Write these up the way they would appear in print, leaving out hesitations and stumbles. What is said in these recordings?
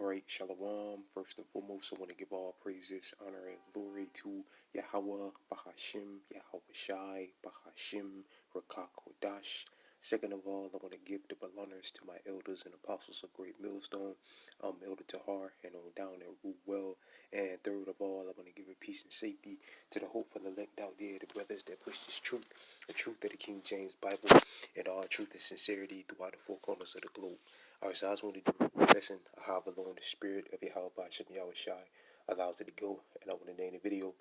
Alright, Shalom. First and foremost, I want to give all praises, honor, and glory to Yahweh, Bahashim, Yahweh Shai, Bahashim, Rakak Kodash. Second of all, I want to give double honors to my elders and apostles of Great Millstone, Elder Tahar, and on down at Ruwell. And third of all, I want to give a peace and safety to the hopeful elect out there, the brothers that push this truth, the truth of the King James Bible, and all truth and sincerity throughout the four corners of the globe. Alright, so I just want to do a lesson of how alone the spirit of Yahweh Hashem Yahweh Shai allows it to go, and I want to name the video,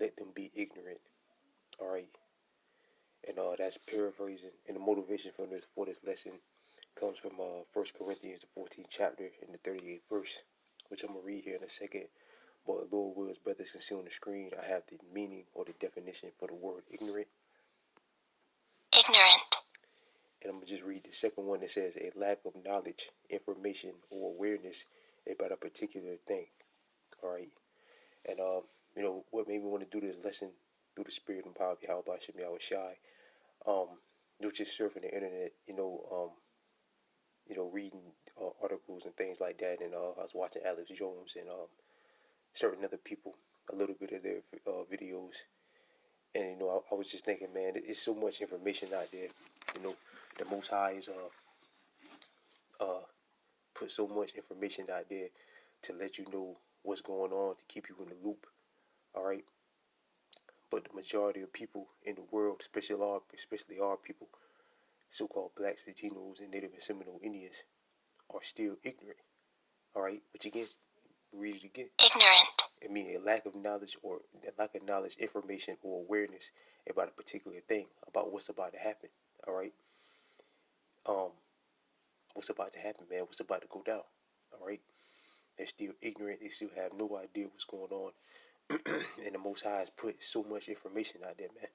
Let Them Be Ignorant. Alright, and that's paraphrasing, and the motivation for this lesson comes from 1 Corinthians, the 14th chapter, and the 38th verse, which I'm going to read here in a second. But Lord wills, brothers can see on the screen, I have the meaning or the definition for the word ignorant. Ignorant. And I'm going to just read the second one that says a lack of knowledge, information, or awareness about a particular thing. Alright. And what made me want to do this lesson through the spirit and power of Yahweh Hashem Yahweh Shai, just surfing the internet, reading articles and things like that, and I was watching Alex Jones and certain other people, a little bit of their videos, and I was just thinking, man, there's so much information out there. The Most High is put so much information out there to let you know what's going on, to keep you in the loop. All right, but the majority of people in the world, especially our people, so-called blacks, Latinos, and Native and Seminole Indians, are still ignorant. All right, which again, read it again. Ignorant. It means a lack of knowledge, information, or awareness about a particular thing, about what's about to happen. All right, what's about to happen, man? What's about to go down? All right, they're still ignorant. They still have no idea what's going on. And the Most High has put so much information out there, man.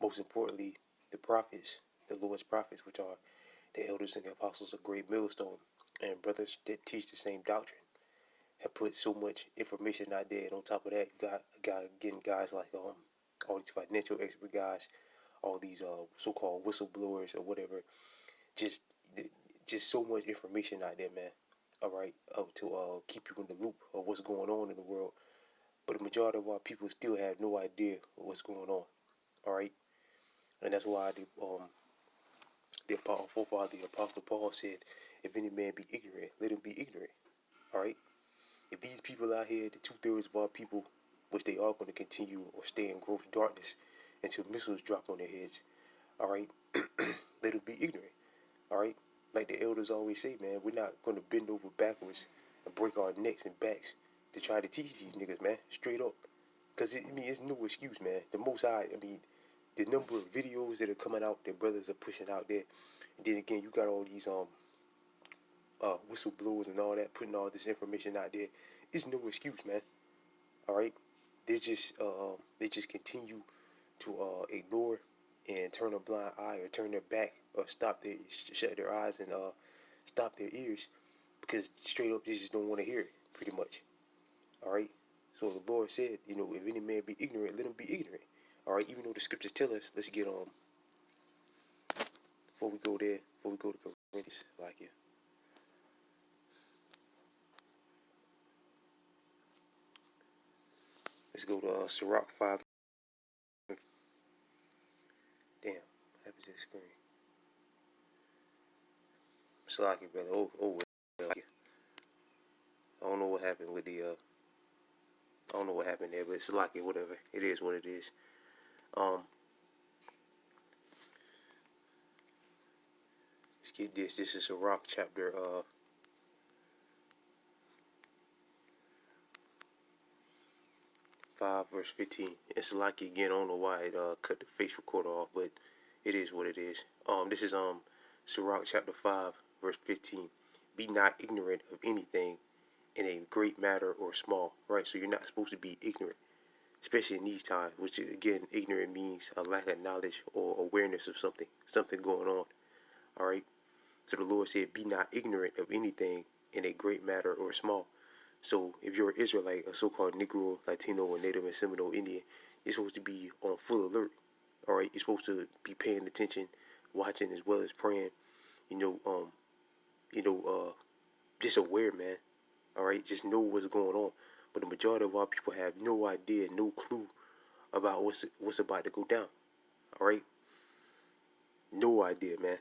Most importantly, the prophets, the Lord's prophets, which are the elders and the apostles of Great Millstone, and brothers that teach the same doctrine, have put so much information out there. And on top of that, you got getting guys like all these financial expert guys, all these so-called whistleblowers or whatever, just so much information out there, man. All right, to keep you in the loop of what's going on in the world. But the majority of our people still have no idea what's going on. All right, and that's why the forefather, the Apostle Paul said, "If any man be ignorant, let him be ignorant." All right. If these people out here, the 2/3 of our people, which they are going to continue or stay in gross darkness until missiles drop on their heads, all right, let them be ignorant. All right, like the elders always say, man, we're not going to bend over backwards and break our necks and backs to try to teach these niggas, man, straight up. Because, it's no excuse, man. The Most High, the number of videos that are coming out that brothers are pushing out there. And then again, you got all these whistleblowers and all that putting all this information out there. It's no excuse, man. All right, they just continue to ignore and turn a blind eye or turn their back or shut their eyes and stop their ears because straight up they just don't want to hear it, pretty much. All right. So the Lord said, if any man be ignorant, let him be ignorant. All right. Even though the scriptures tell us, let's get before we go to Corinthians, like it. Let's go to Sirach 5. Damn, what happened to the screen? Slocky, brother. Well. I don't know what happened with the I don't know what happened there, but it's Slocky, whatever. It is what it is. Let's get this. This is Sirach chapter 5 verse 15. It's Slocky again. I don't know why it cut the face recorder off, but it is what it is. This is Sirach chapter 5 verse 15. Be not ignorant of anything in a great matter or small, right? So you're not supposed to be ignorant, especially in these times, which again, ignorant means a lack of knowledge or awareness of something going on. All right. So the Lord said, be not ignorant of anything in a great matter or small. So if you're an Israelite, a so-called Negro, Latino, or Native and Seminole Indian, you're supposed to be on full alert. All right. You're supposed to be paying attention, watching as well as praying, just aware, man. All right, just know what's going on. But the majority of our people have no idea, no clue about what's about to go down. All right, no idea, man.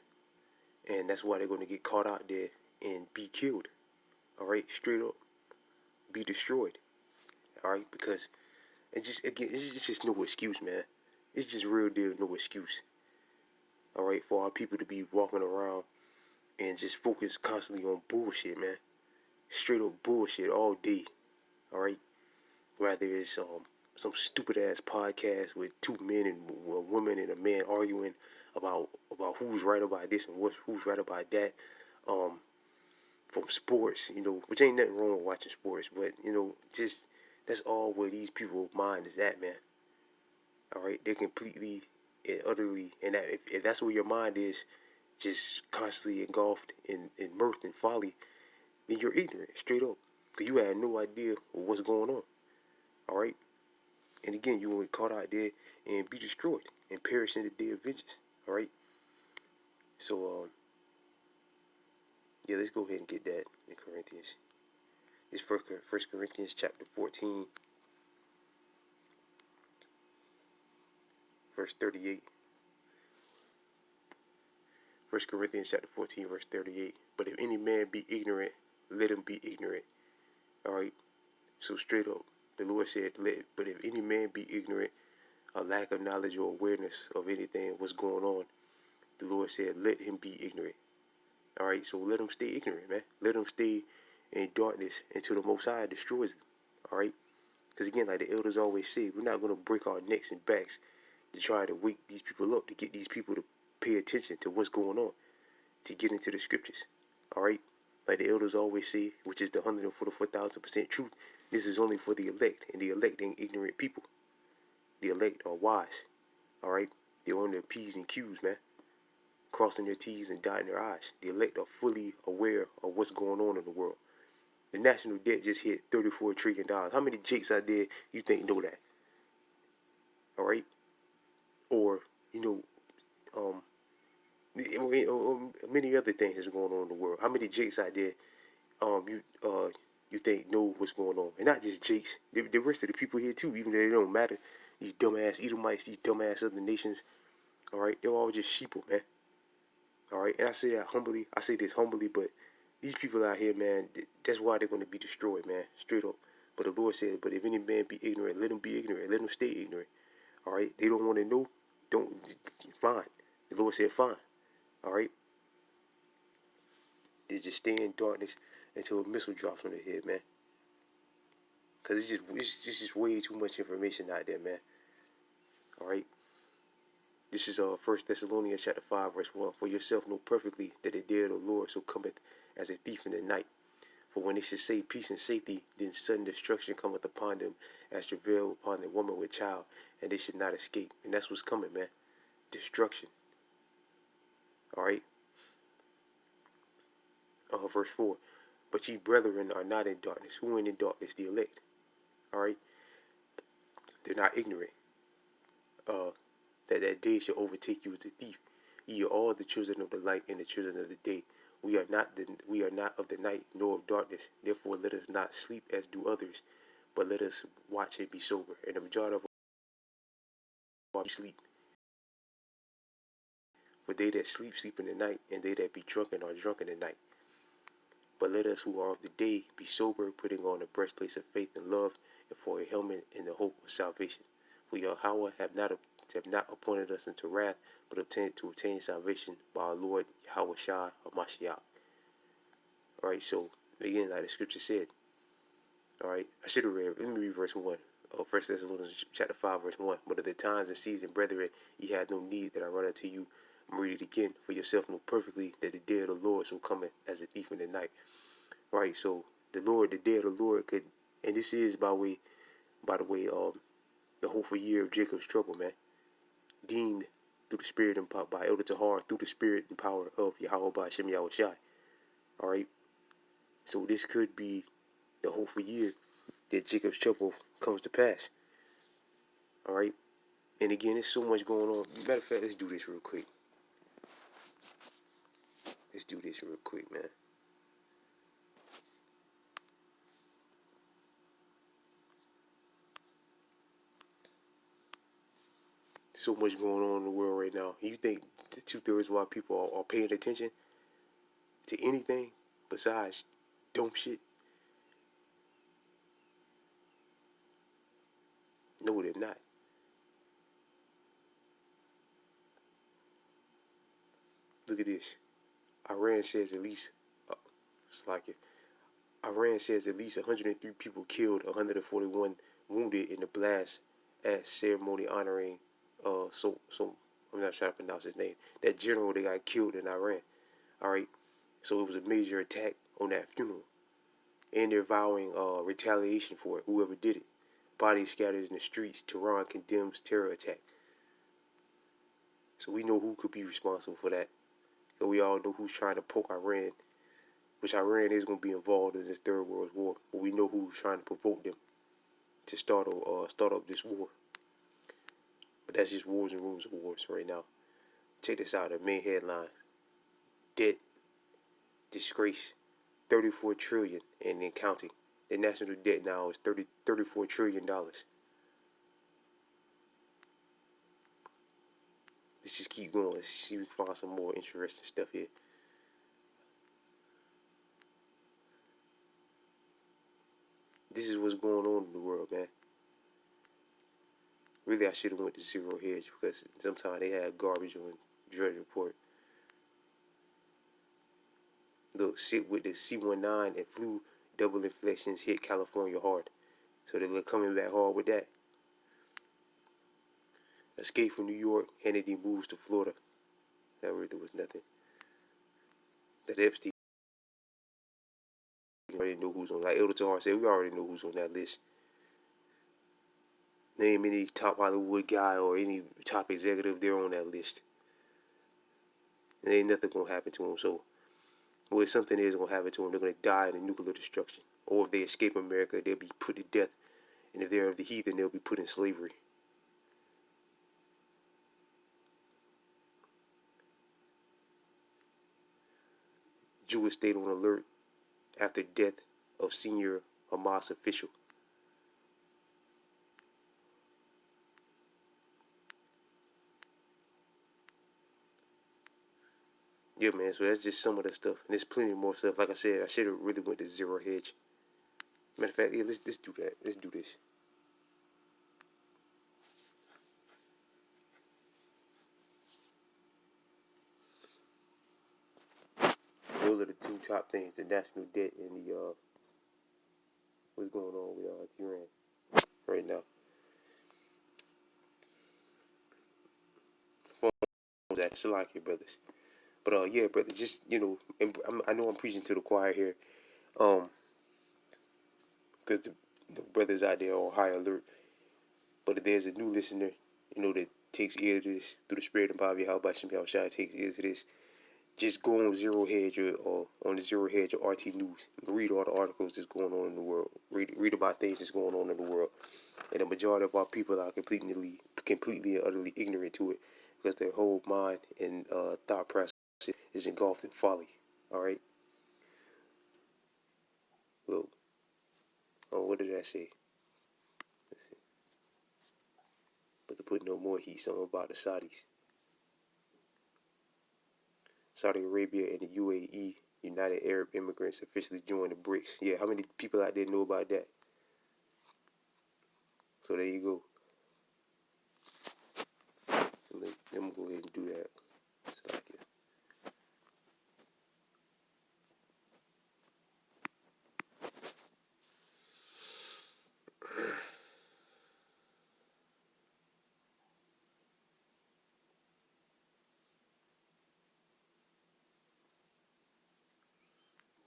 And that's why they're gonna get caught out there and be killed. All right, straight up, be destroyed. All right, because it's just no excuse, man. It's just real deal no excuse. All right, for our people to be walking around and just focus constantly on bullshit, man. Straight up bullshit all day. All right, whether it's some stupid ass podcast with two men and a woman and a man arguing about who's right about this and who's right about that. Um, from sports, which ain't nothing wrong with watching sports, but just that's all where these people's mind is at, man. All right, they're completely and utterly, and that, if that's where your mind is, just constantly engulfed in mirth and folly, then you're ignorant, straight up, because you have no idea what's going on. All right, and again, you will get caught out there and be destroyed and perish in the day of vengeance. All right, so yeah, let's go ahead and get that in Corinthians. It's First Corinthians chapter 14, verse 38. First Corinthians chapter 14, verse 38. But if any man be ignorant, let him be ignorant. All right. So straight up, the Lord said, but if any man be ignorant, a lack of knowledge or awareness of anything, what's going on, the Lord said, let him be ignorant. All right. So let him stay ignorant, man. Let him stay in darkness until the Most High destroys them. All right. Because again, like the elders always say, we're not going to break our necks and backs to try to wake these people up, to get these people to pay attention to what's going on, to get into the scriptures. All right? Like the elders always say, which is the 144,000% truth, this is only for the elect, and the elect ain't ignorant people. The elect are wise. All right? They're on their P's and Q's, man. Crossing their T's and dotting their I's. The elect are fully aware of what's going on in the world. The national debt just hit $34 trillion. How many jakes out there you think know that? All right? Or, um, many other things that's going on in the world. How many jakes out there you think know what's going on? And not just jakes, the rest of the people here too, even though they don't matter. These dumbass Edomites, these dumbass other nations, all right, they're all just sheeple, man. All right, and I say that humbly. I say this humbly, but these people out here, man, that's why they're going to be destroyed, man, straight up. But the Lord said, but if any man be ignorant, let him be ignorant. Let him stay ignorant. All right, they don't want to know. Don't, fine. The Lord said, fine. All right, they just stay in darkness until a missile drops on their head, man. Cause it's just way too much information out there, man. All right. This is 1 Thessalonians chapter 5, verse 1. For yourself know perfectly that the day of the Lord so cometh as a thief in the night. For when they should say peace and safety, then sudden destruction cometh upon them as travail upon the woman with child, and they should not escape. And that's what's coming, man. Destruction. All right. Verse 4. But ye brethren are not in darkness. Who ain't in darkness? The elect. All right. They're not ignorant. That day shall overtake you as a thief. Ye are all the children of the light and the children of the day. We are not of the night nor of darkness. Therefore let us not sleep as do others, but let us watch and be sober. And the majority of our sleep. For they that sleep, sleep in the night, and they that be drunken are drunk in the night. But let us who are of the day be sober, putting on the breastplate of faith and love, and for a helmet in the hope of salvation. For Yahweh have not appointed us into wrath, but to obtain salvation by our Lord Yahweh Shai HaMashiach. Alright, so again, like the scripture said, alright, I should have read, let me read verse 1 of 1 Thessalonians chapter 5, verse 1. But at the times and seasons, brethren, ye had no need that I run unto you. I'm read it again. For yourself know perfectly that the day of the Lord shall come as a thief in the night. Right, so the day of the Lord could, and this is by the way, the hopeful year of Jacob's trouble, man. Deemed through the spirit and power by Elder Tahar, through the spirit and power of Yahweh by Shem Yahweh Shai. Alright, so this could be the hopeful year that Jacob's trouble comes to pass. Alright, and again, there's so much going on. Matter of fact, let's do this real quick. Man. so much going on in the world right now. You think the 2/3 why people are paying attention to anything besides dumb shit? No, they're not. Look at this. Iran says at least, uh, it's like it. Iran says at least 103 people killed, 141 wounded in the blast at ceremony honoring, so I'm not trying to pronounce his name. That general that got killed in Iran. All right, so it was a major attack on that funeral, and they're vowing retaliation for it. Whoever did it, bodies scattered in the streets. Tehran condemns terror attack. So we know who could be responsible for that. So we all know who's trying to poke Iran, which Iran is going to be involved in this third world war. But we know who's trying to provoke them to start up this war. But that's just wars and rumors of wars right now. Check this out, the main headline. Debt, disgrace, 34 trillion and then counting. The national debt now is $34 trillion. Let's just keep going. Let's see if we can find some more interesting stuff here. This is what's going on in the world, man. Really, I should have went to Zero Hedge because sometimes they have garbage on Drudge Report. Look, shit with the C-19 and flu double infections hit California hard. So they're coming back hard with that. Escape from New York, Hannity moves to Florida. That really was nothing. That Epstein already know who's on. Like Elder Tahar said, we already know who's on that list. Name any top Hollywood guy or any top executive, they're on that list. And ain't nothing gonna happen to them. So, well, if something is gonna happen to them, they're gonna die in a nuclear destruction. Or if they escape America, they'll be put to death. And if they're of the heathen, they'll be put in slavery. Jewish state on alert after death of senior Hamas official. Yeah, man. So that's just some of the stuff, and there's plenty more stuff. Like I said, I should have really went to Zero Hedge. Matter of fact, yeah, let's do that. Let's do this. Those are the two top things: the national debt and the what's going on with Iran right now. That's like your brothers, but yeah, brother, just and I know I'm preaching to the choir here, um, because the brothers out there are on high alert. But if there's a new listener, that takes ear to this through the spirit and Bobby, how about Shem Shai takes ear to this, just go on Zero Hedge or on the Zero Hedge or RT News. Read all the articles that's going on in the world. Read about things that's going on in the world. And the majority of our people are completely and utterly ignorant to it because their whole mind and thought process is engulfed in folly. All right? Look, what did I say? Let's see. But to put no more heat, something about the Saudis. Saudi Arabia and the UAE, United Arab Immigrants, officially joined the BRICS. Yeah, how many people out there know about that? So there you go. Let me go ahead and do that. So like it.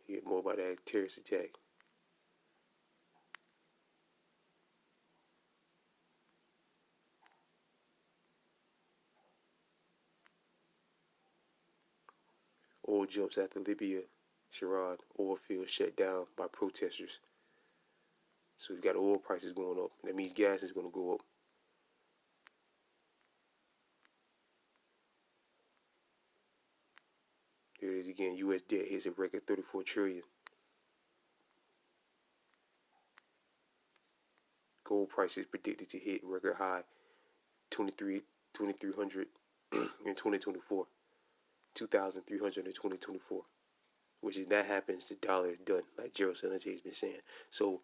Hear more about that terrorist attack. Oil jumps after Libya, Sharad oil field shut down by protesters. So we've got oil prices going up. That means gas is going to go up. Here it is again. U.S. debt hits a record 34 trillion. Gold prices predicted to hit record high 23 2,300 in 2024. 2,300 in 2024. Which if that happens, the dollar is done, like Gerald Celente has been saying. So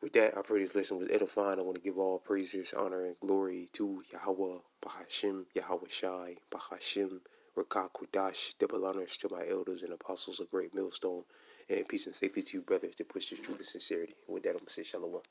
with that, I pray this lesson was edifying. I want to give all praises, honor, and glory to Yahweh, Bahashim, Yahweh Shai, Bahashim, Rakah Kudash, double honors to my elders and apostles of Great Millstone, and peace and safety to you, brothers, to push this truth and sincerity. With that, I'm going to say shalom.